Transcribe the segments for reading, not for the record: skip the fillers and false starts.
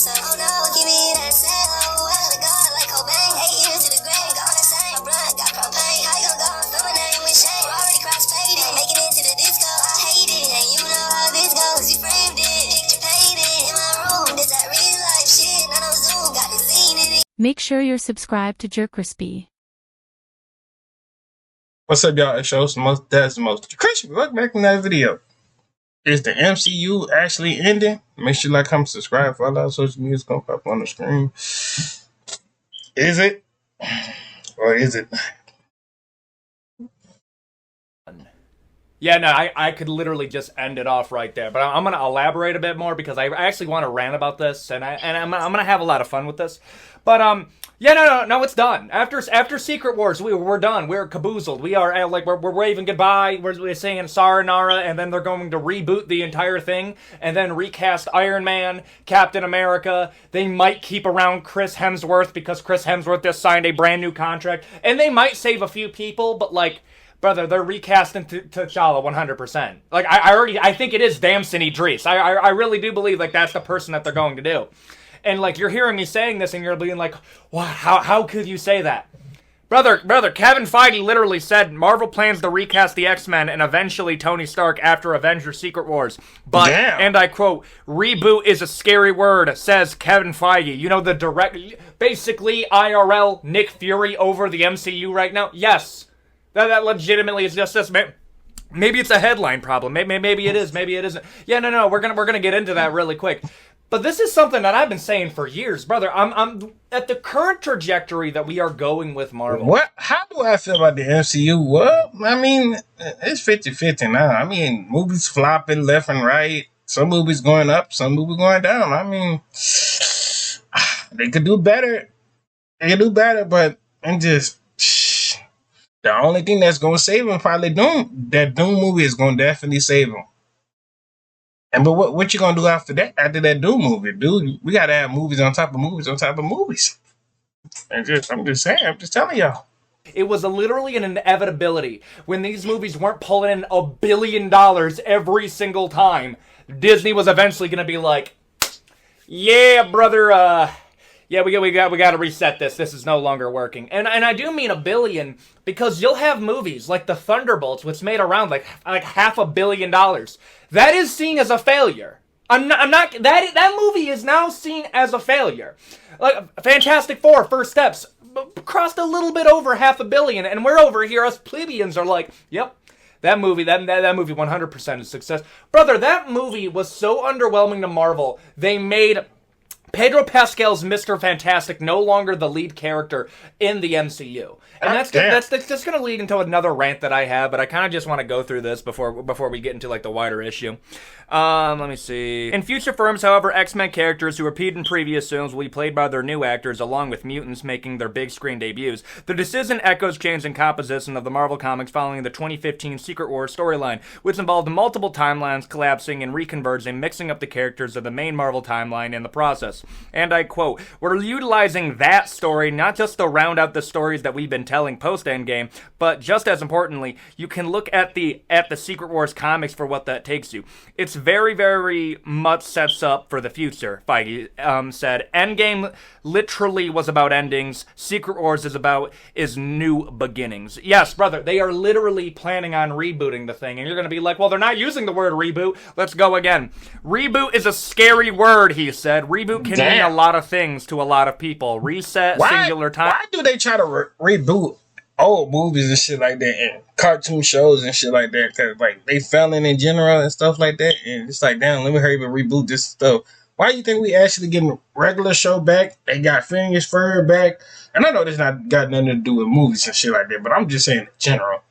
myself. Oh no, give me that sound. Oh, I gotta go like Cobain. 8 years to the grave, gone insane. My blood got propane. How you gon' go and throw my name with shame? Already cross-faded, making it to the disco. I hate it, and you know how this goes. You framed it, picture painted in my room. This that real life shit, none of Zoom, got the scene in it. Make sure you're subscribed to JerCrispy. What's up, y'all? It's the most JerCrispy. Welcome back to another video. Is the MCU actually ending? Make sure you like, comment, subscribe for all our social media. It's gonna pop on the screen. Is it? Or is it not? Yeah, no, I could literally just end it off right there, but I'm gonna elaborate a bit more because I actually want to rant about this, and I'm gonna have a lot of fun with this. But yeah, no, it's done. After Secret Wars, we're done. We're caboozled. We are like we're waving goodbye. We're saying sayonara, and then they're going to reboot the entire thing, and then recast Iron Man, Captain America. They might keep around Chris Hemsworth because Chris Hemsworth just signed a brand new contract, and they might save a few people, but like. Brother, they're recasting T'Challa 100%. Like, I think it is Damson Idris. I really do believe, like, that's the person that they're going to do. And, like, you're hearing me saying this, and you're being like, wow, how could you say that? Brother, Kevin Feige literally said Marvel plans to recast the X-Men and eventually Tony Stark after Avengers Secret Wars. But, and I quote, reboot is a scary word, says Kevin Feige. You know, basically IRL Nick Fury over the MCU right now? Yes. That legitimately is just this. Maybe it's a headline problem. Maybe it is. Maybe it isn't. Yeah, no. We're gonna get into that really quick. But this is something that I've been saying for years, brother. I'm at the current trajectory that we are going with Marvel. What? How do I feel about the MCU? Well, I mean, it's 50-50 now. I mean, movies flopping left and right. Some movies going up, some movies going down. I mean, they could do better. They could do better, but I'm just. The only thing that's going to save him probably Doom. That Doom movie is going to definitely save him. And but what you going to do after that? After that Doom movie, dude, we got to have movies on top of movies on top of movies. I'm just saying. I'm just telling y'all. It was literally an inevitability when these movies weren't pulling in $1 billion every single time. Disney was eventually going to be like, yeah, brother, yeah, we got to reset this. This is no longer working. And I do mean $1 billion because you'll have movies like the Thunderbolts, which made around like $500 million. That is seen as a failure. That movie is now seen as a failure. Like Fantastic Four, First Steps, crossed a little bit over $500 million, and we're over here, us plebeians are like, yep. That movie 100% is success. Brother, that movie was so underwhelming to Marvel, they made Pedro Pascal's Mr. Fantastic no longer the lead character in the MCU. And that's going to lead into another rant that I have, but I kind of just want to go through this before we get into like the wider issue. Let me see. In future films, however, X-Men characters who appeared in previous films will be played by their new actors, along with mutants making their big screen debuts. The decision echoes change in composition of the Marvel Comics following the 2015 Secret Wars storyline, which involved multiple timelines collapsing and reconverging, mixing up the characters of the main Marvel timeline in the process. And I quote, "We're utilizing that story not just to round out the stories that we've been telling post-Endgame, but just as importantly, you can look at the Secret Wars comics for what that takes you. It's very, very much sets up for the future," Feige said. Endgame literally was about endings. Secret Wars is new beginnings. Yes, brother, they are literally planning on rebooting the thing, and you're going to be like, well, they're not using the word reboot. Let's go again. Reboot is a scary word, he said. Reboot can mean a lot of things to a lot of people. Reset, singular time. Why do they try to reboot old movies and shit like that and cartoon shows and shit like that? Cause like they failing in general and stuff like that, and it's like, damn, let me hurry up and reboot this stuff. Why do you think we actually getting regular show back? They got Phineas Ferb back, and I know this not got nothing to do with movies and shit like that, but I'm just saying in general.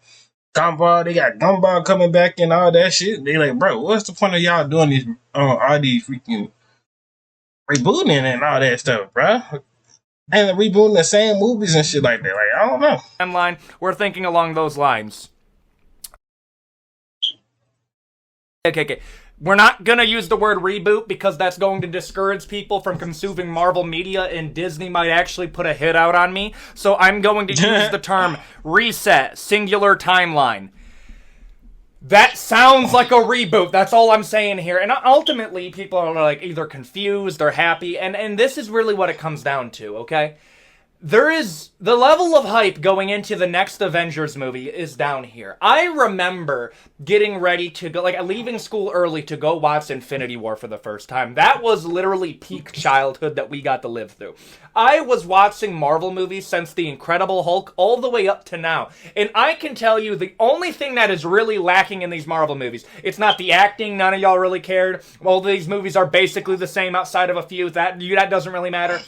Gumball, they got Gumball coming back and all that shit. They like, bro, what's the point of y'all doing these all these freaking rebooting and all that stuff, bro? And rebooting the same movies and shit like that. Like, I don't know. Timeline, we're thinking along those lines. Okay. We're not going to use the word reboot because that's going to discourage people from consuming Marvel media, and Disney might actually put a hit out on me. So I'm going to use the term reset, singular timeline. That sounds like a reboot. That's all I'm saying here. And ultimately, people are like either confused or happy. And this is really what it comes down to, okay? There is the level of hype going into the next Avengers movie is down here. I remember getting ready to go, like leaving school early to go watch Infinity War for the first time. That was literally peak childhood that we got to live through. I was watching Marvel movies since The Incredible Hulk all the way up to now. And I can tell you the only thing that is really lacking in these Marvel movies, it's not the acting, none of y'all really cared. All these movies are basically the same outside of a few. That doesn't really matter.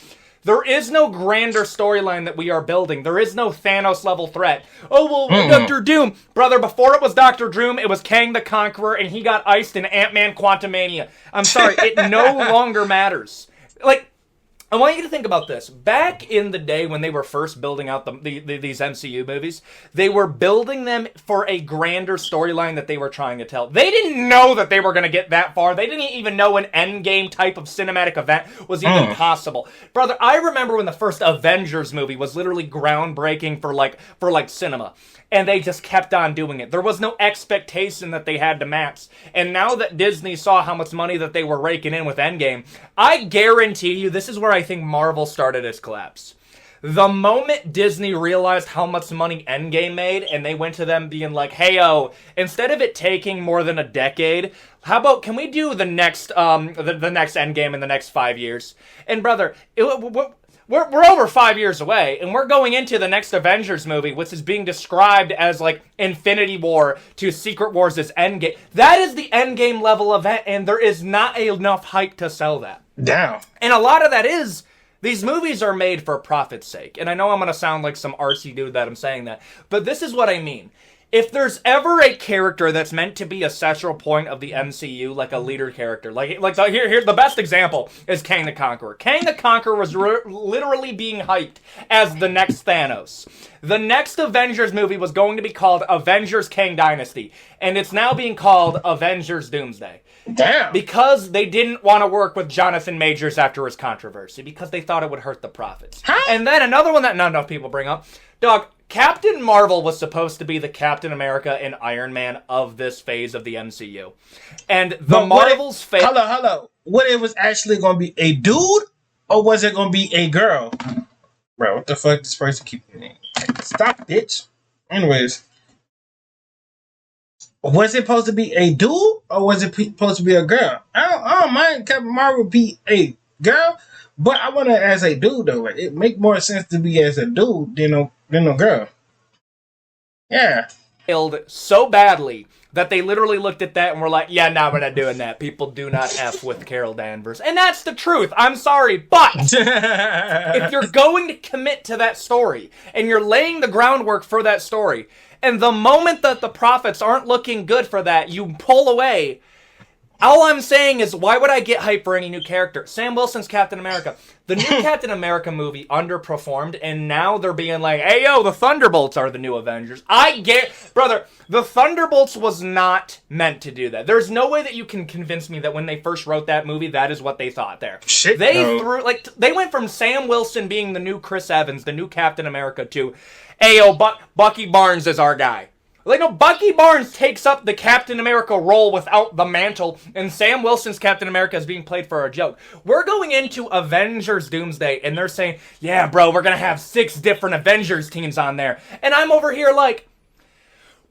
There is no grander storyline that we are building. There is no Thanos-level threat. Oh, well, Dr. Doom. Brother, before it was Dr. Doom, it was Kang the Conqueror, and he got iced in Ant-Man Quantumania. I'm sorry, it no longer matters. Like, I want you to think about this. Back in the day when they were first building out these MCU movies, they were building them for a grander storyline that they were trying to tell. They didn't know that they were going to get that far. They didn't even know an endgame type of cinematic event was even possible. Brother, I remember when the first Avengers movie was literally groundbreaking for cinema. And they just kept on doing it. There was no expectation that they had to match. And now that Disney saw how much money that they were raking in with Endgame, I guarantee you this is where I think Marvel started its collapse. The moment Disney realized how much money Endgame made, and they went to them being like, hey-o, instead of it taking more than a decade, how about, can we do the next Endgame in the next 5 years? And brother, We're over 5 years away, and we're going into the next Avengers movie, which is being described as, like, Infinity War to Secret Wars' Endgame. That is the Endgame level event, and there is not enough hype to sell that. Damn. And a lot of that is, these movies are made for profit's sake. And I know I'm going to sound like some artsy dude that I'm saying that, but this is what I mean. If there's ever a character that's meant to be a central point of the MCU, like a leader character, here's the best example is Kang the Conqueror. Kang the Conqueror was literally being hyped as the next Thanos. The next Avengers movie was going to be called Avengers Kang Dynasty, and it's now being called Avengers Doomsday. Damn. Because they didn't want to work with Jonathan Majors after his controversy, because they thought it would hurt the profits. Huh? And then another one that not enough people bring up, dog, Captain Marvel was supposed to be the Captain America and Iron Man of this phase of the MCU. And the Marvel's phase... Hello. What, it was actually going to be a dude? Or was it going to be a girl? Bro, what the fuck this person keep doing? Stop, bitch. Anyways. Was it supposed to be a dude? Or was it supposed to be a girl? I don't mind Captain Marvel be a girl. But I want it as a dude, though. Like, it make more sense to be as a dude than a girl. Yeah. Failed so badly that they literally looked at that and were like, yeah, no, we're not doing that. People do not F with Carol Danvers. And that's the truth. I'm sorry. But if you're going to commit to that story and you're laying the groundwork for that story, and the moment that the profits aren't looking good for that, you pull away. All I'm saying is, why would I get hype for any new character? Sam Wilson's Captain America. The new Captain America movie underperformed, and now they're being like, hey, yo, the Thunderbolts are the new Avengers. Brother, the Thunderbolts was not meant to do that. There's no way that you can convince me that when they first wrote that movie, that is what they thought there. Shit, they went from Sam Wilson being the new Chris Evans, the new Captain America, to, hey, yo, Bucky Barnes is our guy. Like, no, Bucky Barnes takes up the Captain America role without the mantle, and Sam Wilson's Captain America is being played for a joke. We're going into Avengers Doomsday, and they're saying, yeah, bro, we're going to have 6 different Avengers teams on there. And I'm over here like,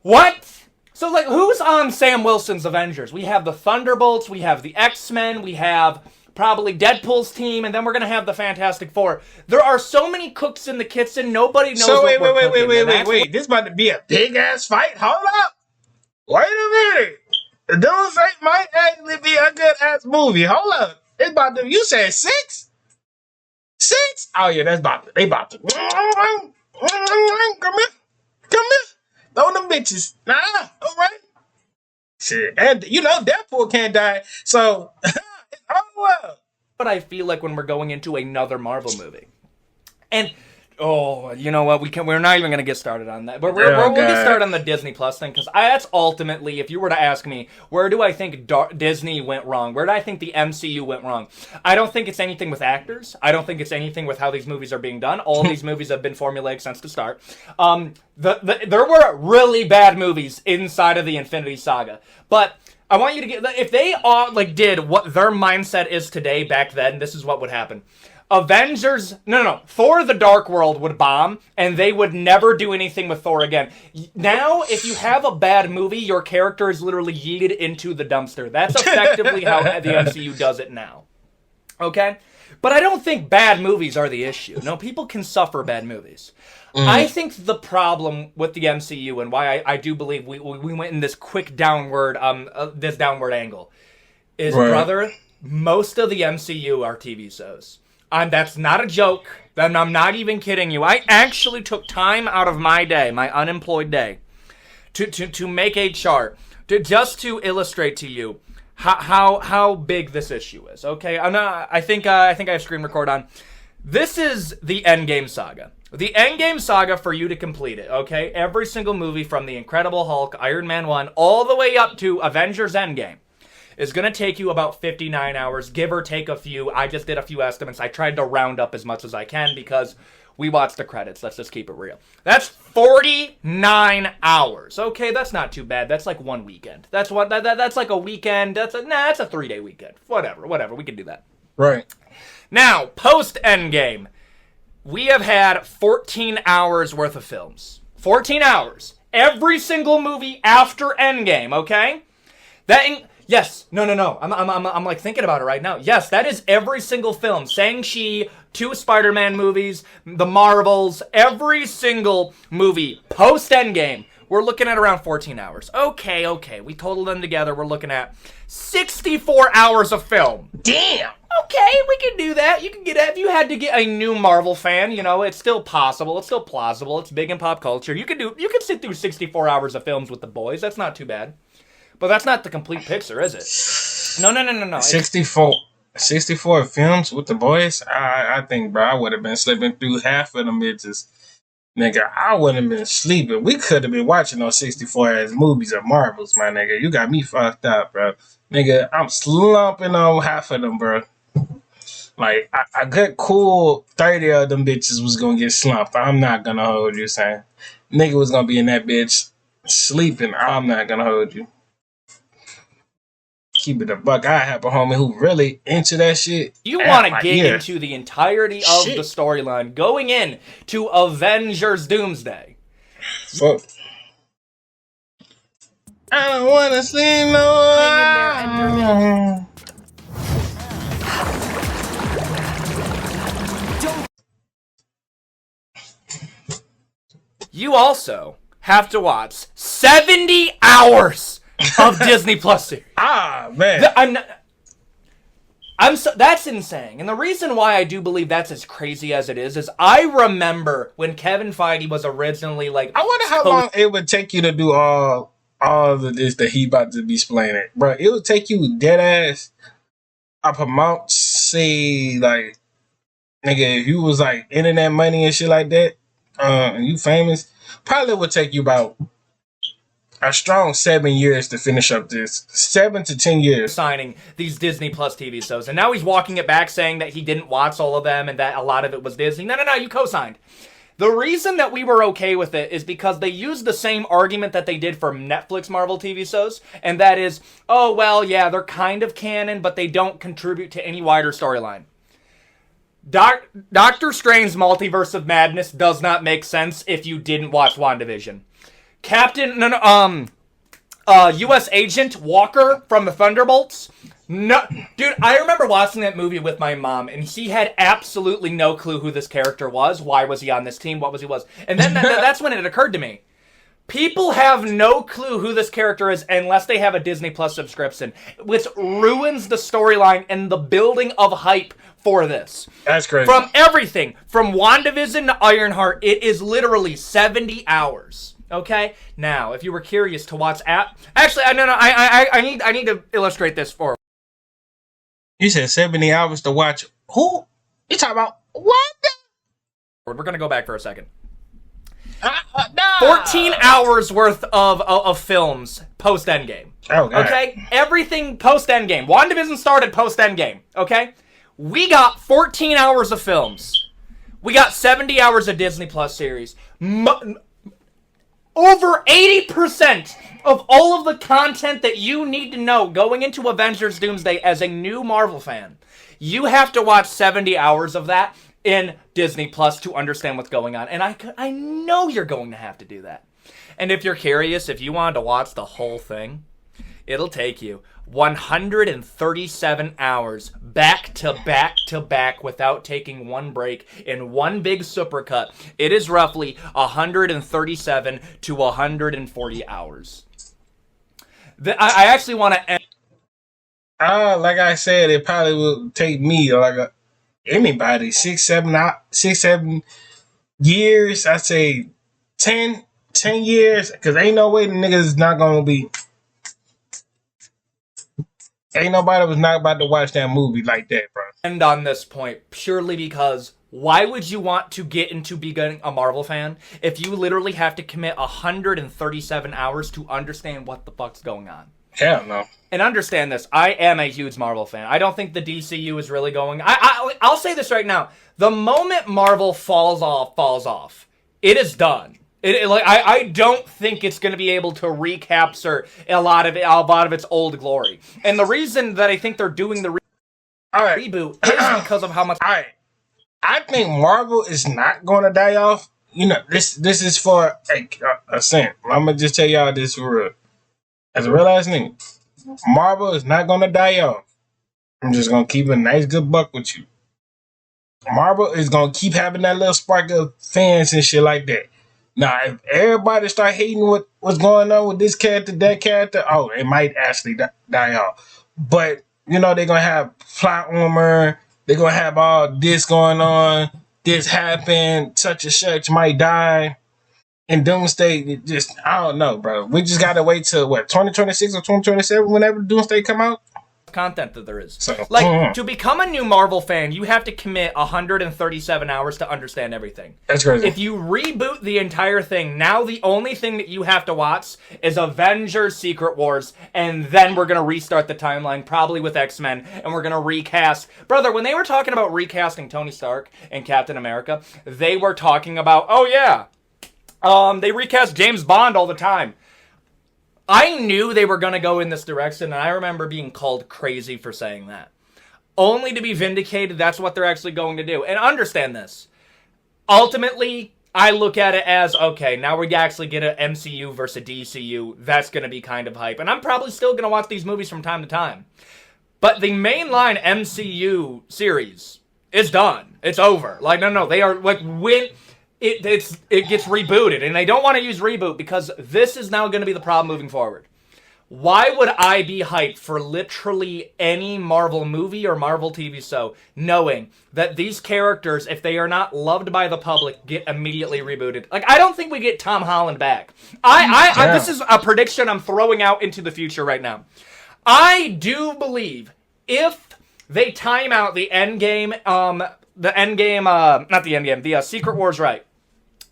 what? So, like, who's on Sam Wilson's Avengers? We have the Thunderbolts, we have the X-Men, we have probably Deadpool's team, and then we're going to have the Fantastic Four. There are so many cooks in the kitchen, nobody knows what we're cooking. Wait. This about to be a big-ass fight? Hold up. Wait a minute. Doomsday might actually be a good-ass movie. Hold up. It's about to... You said 6? 6? Oh, yeah, that's about to... They about to... Come here. Throw them bitches. Nah, all right. Shit. And, Deadpool can't die, so... But I feel like when we're going into another Marvel movie. And Oh, you know what? We're not even gonna get started on that. But we'll get started on the Disney Plus thing because that's ultimately, if you were to ask me, where do I think Disney went wrong? Where do I think the MCU went wrong? I don't think it's anything with actors. I don't think it's anything with how these movies are being done. All of these movies have been formulaic since the start. There were really bad movies inside of the Infinity Saga, but I want you to get, if they all did what their mindset is today back then, this is what would happen. Thor the Dark World would bomb, and they would never do anything with Thor again. Now, if you have a bad movie, your character is literally yeeted into the dumpster. That's effectively how the MCU does it now. Okay? But I don't think bad movies are the issue. No, people can suffer bad movies. I think the problem with the MCU, and why I do believe we went in this quick downward, this downward angle, is, brother, most of the MCU are TV shows. That's not a joke. And I'm not even kidding you. I actually took time out of my day, my unemployed day, to make a chart just to illustrate to you how big this issue is. Okay, I think I have screen record on. This is the Endgame saga. The Endgame saga for you to complete it. Okay, every single movie from the Incredible Hulk, Iron Man 1, all the way up to Avengers Endgame is going to take you about 59 hours, give or take a few. I just did a few estimates. I tried to round up as much as I can because we watched the credits. Let's just keep it real. That's 49 hours. Okay, that's not too bad. That's like one weekend. That's like a weekend. That's a 3-day weekend. Whatever. We can do that. Right. Now, post-Endgame, we have had 14 hours worth of films. 14 hours. Every single movie after Endgame, okay? Yes. No. I'm like thinking about it right now. Yes, that is every single film. Shang-Chi, 2 Spider-Man movies, the Marvels, every single movie post-Endgame. We're looking at around 14 hours. Okay. We total them together. We're looking at 64 hours of film. Damn. Okay, we can do that. You can get it. If you had to get a new Marvel fan, it's still possible. It's still plausible. It's big in pop culture. You can sit through 64 hours of films with the boys. That's not too bad. But that's not the complete picture, is it? No. 64 films with the boys? I think, bro, I would have been slipping through half of them bitches. Nigga, I wouldn't have been sleeping. We could have been watching those 64-ass movies of Marvels, my nigga. You got me fucked up, bro. Nigga, I'm slumping on half of them, bro. Like, a good cool 30 of them bitches was gonna get slumped. I'm not gonna hold you, saying. Nigga was gonna be in that bitch sleeping. I'm not gonna hold you. Keep it a buck. I have a homie who really into that shit. You want to get into the entirety of the storyline going in to Avengers Doomsday. Fuck. I don't want to see no. You also have to watch 70 hours of Disney Plus series. Man. That's insane. And the reason why I do believe that's as crazy as it is I remember when Kevin Feige was originally like... I wonder how long it would take you to do all of this that he about to be explaining. Bro, it would take you dead ass up a month, say, like, nigga, if you was like internet money and shit like that, and you famous, probably would take you about a strong 7 years to finish up this. 7 to 10 years. Signing these Disney Plus TV shows. And now he's walking it back saying that he didn't watch all of them and that a lot of it was Disney. No, you co-signed. The reason that we were okay with it is because they used the same argument that they did for Netflix Marvel TV shows. And that is, oh, well, yeah, they're kind of canon, but they don't contribute to any wider storyline. Doctor Strange's Multiverse of Madness does not make sense if you didn't watch WandaVision. U.S. Agent Walker from the Thunderbolts. No, dude, I remember watching that movie with my mom, and she had absolutely no clue who this character was. Why was he on this team? What was he was? And then that's when it occurred to me. People have no clue who this character is unless they have a Disney Plus subscription, which ruins the storyline and the building of hype for this. That's crazy. From everything, from WandaVision to Ironheart, it is literally 70 hours. Okay? Now, if you were curious to watch actually, I need to illustrate this for. You said 70 hours to watch who? You talking about what? We're going to go back for a second. No! 14 hours worth of films post-Endgame. Oh, God. Okay? Everything post-Endgame. WandaVision started post-Endgame. Okay? We got 14 hours of films. We got 70 hours of Disney Plus series. Over 80% of all of the content that you need to know going into Avengers Doomsday as a new Marvel fan. You have to watch 70 hours of that in Disney Plus to understand what's going on. And I know you're going to have to do that. And if you're curious, if you wanted to watch the whole thing, it'll take you 137 hours back to back to back without taking one break in one big supercut. It is roughly 137 to 140 hours. I actually want to end. Like I said, it probably will take me like anybody 6-7 years. I say 10 years, because ain't no way the niggas is not gonna be. Ain't nobody was not about to watch that movie like that, bro. End on this point purely because why would you want to get into becoming a Marvel fan if you literally have to commit 137 hours to understand what the fuck's going on? Hell no. And understand this, I am a huge Marvel fan. I don't think the DCU is really going. I'll say this right now: the moment Marvel falls off, it is done. I don't think it's going to be able to recapture a lot of its old glory. And the reason that I think they're doing the reboot is because of how much. All right, I think Marvel is not going to die off. You know, this is for a cent. I'm gonna just tell y'all this for real. As a real ass nigga, Marvel is not going to die off. I'm just going to keep a nice good buck with you. Marvel is going to keep having that little spark of fans and shit like that. Now, if everybody start hating what's going on with this character, that character, oh, it might actually die off. But, you know, they're going to have plot armor. They're going to have all this going on. This happened. Such and such might die. And Doomsday, just, I don't know, bro. We just got to wait till, 2026 or 2027, whenever Doomsday come out? Content that there is. So, to become a new Marvel fan, you have to commit 137 hours to understand everything. That's crazy. If you reboot the entire thing, now the only thing that you have to watch is Avengers Secret Wars, and then we're going to restart the timeline, probably with X-Men, and we're going to recast. Brother, when they were talking about recasting Tony Stark and Captain America, they were talking about, they recast James Bond all the time. I knew they were going to go in this direction, and I remember being called crazy for saying that. Only to be vindicated, that's what they're actually going to do. And understand this. Ultimately, I look at it as, okay, now we actually get an MCU versus a DCU. That's going to be kind of hype. And I'm probably still going to watch these movies from time to time. But the mainline MCU series is done. It's over. They are, when... It gets rebooted, and they don't want to use reboot because this is now going to be the problem moving forward. Why would I be hyped for literally any Marvel movie or Marvel TV show knowing that these characters, if they are not loved by the public, get immediately rebooted? I don't think we get Tom Holland back. This is a prediction I'm throwing out into the future right now. I do believe if they time out the Secret Wars right,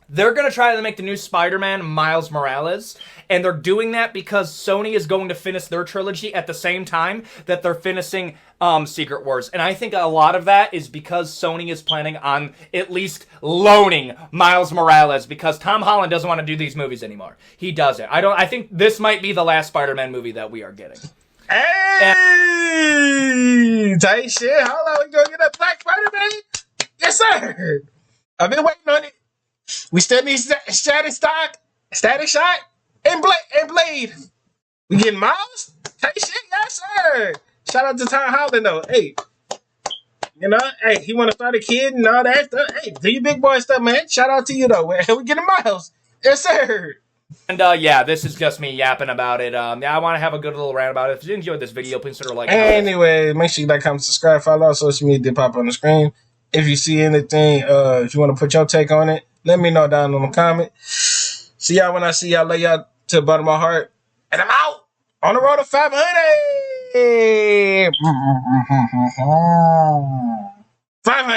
they're going to try to make the new Spider-Man Miles Morales, and they're doing that because Sony is going to finish their trilogy at the same time that they're finishing Secret Wars. And I think a lot of that is because Sony is planning on at least loaning Miles Morales, because Tom Holland doesn't want to do these movies anymore. He doesn't. I think this might be the last Spider-Man movie that we are getting. Hey! Tight shit. Hold on, we gonna get a Black Spider-Man? Yes, sir. I've been waiting on it. We still need Static Shock, and Blade. We getting Miles? Tight shit, yes, sir. Shout out to Tom Holland, though. Hey, he want to start a kid and all that stuff. Hey, do your big boy stuff, man. Shout out to you, though. We getting Miles. Yes, sir. And this is just me yapping about it. I want to have a good little rant about it. If you enjoyed this video, please consider liking it. Anyway, make sure you like, comment, subscribe, follow our social media, did pop on the screen. If you see anything, if you want to put your take on it, let me know down in the comment. See y'all when I see y'all. Lay y'all to the bottom of my heart. And I'm out on the road to 500. 500.